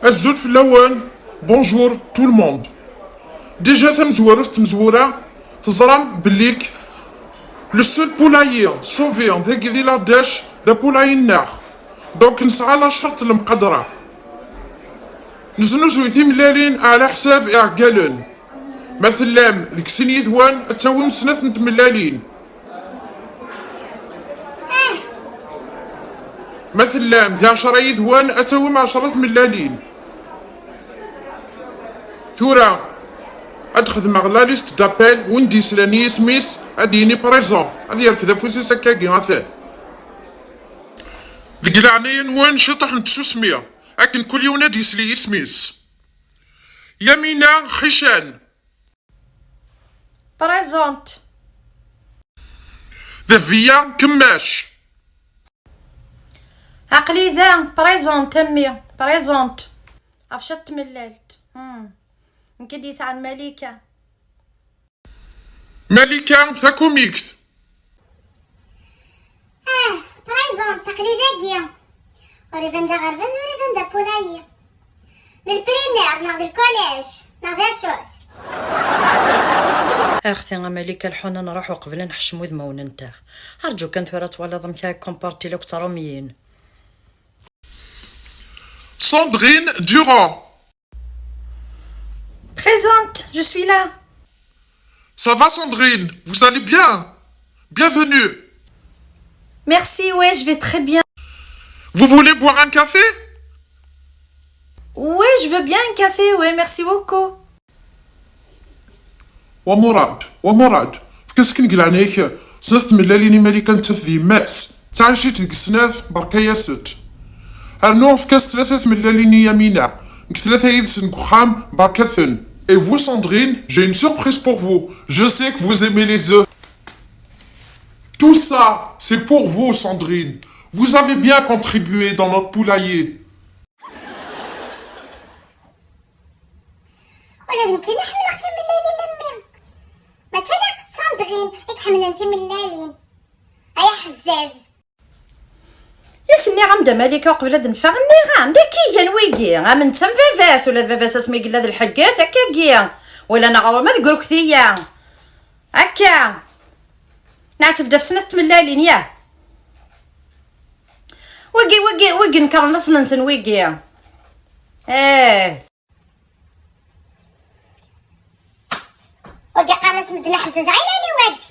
الزول في اللون. بونجور تو الموند. ديجا تمزورة تزرم بليك لو سول بولايي سوفيون هاكي دي لاداش دا بولايي الناخ. دونك نسعى لا شرط المقدرة نزنوزو تيملالين على حساب اعقالن. مثلا ديك سنية ثوان تساوي سنة نتملالين. مثلا ذي 10 يذوان اتاوم 10 ملالين. ثورة ادخل مغلا ليست دابيل وندي سلاني سميس اديني بريزون هذا يرفد فوسي سكاكي غاثان. ذيك العناية نوان شطح نتسوسمية لكن كل يوم نادي سلي سميس. يمينة خشان بريزونت. ذا فيا كماش عقلي ذا بريزونت امي بريزونت عفشت ملالت. نكدي يسعى الملكة. ملكة ثاكوميكث. بريزونت تقليدية وريفن دا غربز وريفن دا بولاية للبريمير ناخذ الكوليج ناخذ شوف. اختي ملكة الحنة نروحو قبل نحشمو ذمون نتاع ارجو كان ثورة ولا ضمكا كومبارتي لوك تروميين. Sandrine Durand. Présente, je suis là. Ça va Sandrine? Vous allez bien? Bienvenue. Merci, ouais, je vais très bien. Vous voulez boire un café? Ouais, je veux bien un café, ouais, merci beaucoup. ومراد فكاس كنقل عليك زنت ملاليني مالي كانت في ماس تعيشيت ديك السناف بركا ياسوت. هرنو فكاس 3 ملاليني يمينة نك 3 يدسن كخام بركاثن. Et vous Sandrine, j'ai une surprise pour vous. Je sais que vous aimez les œufs. Tout ça, c'est pour vous Sandrine. Vous avez bien contribué dans notre poulailler. ولازم كي نحمل اختي ملالين امي ما تشلا ساندرين يتحمل انت ملالين ايا حزاز. ياك ني غامدا مالكة قبل دنفع ني غامدا كي ويكي غامن تسم فافاس ولا فافاس اسمي قلا ذا الحقات هكا كيا ولا انا غاور ما تقولك ثيا هكا نعتف دا في سنة ملالين يا ويكي نكر نص ننسن ويكي. وقع قال اسم دنا حزاز عيناني واقي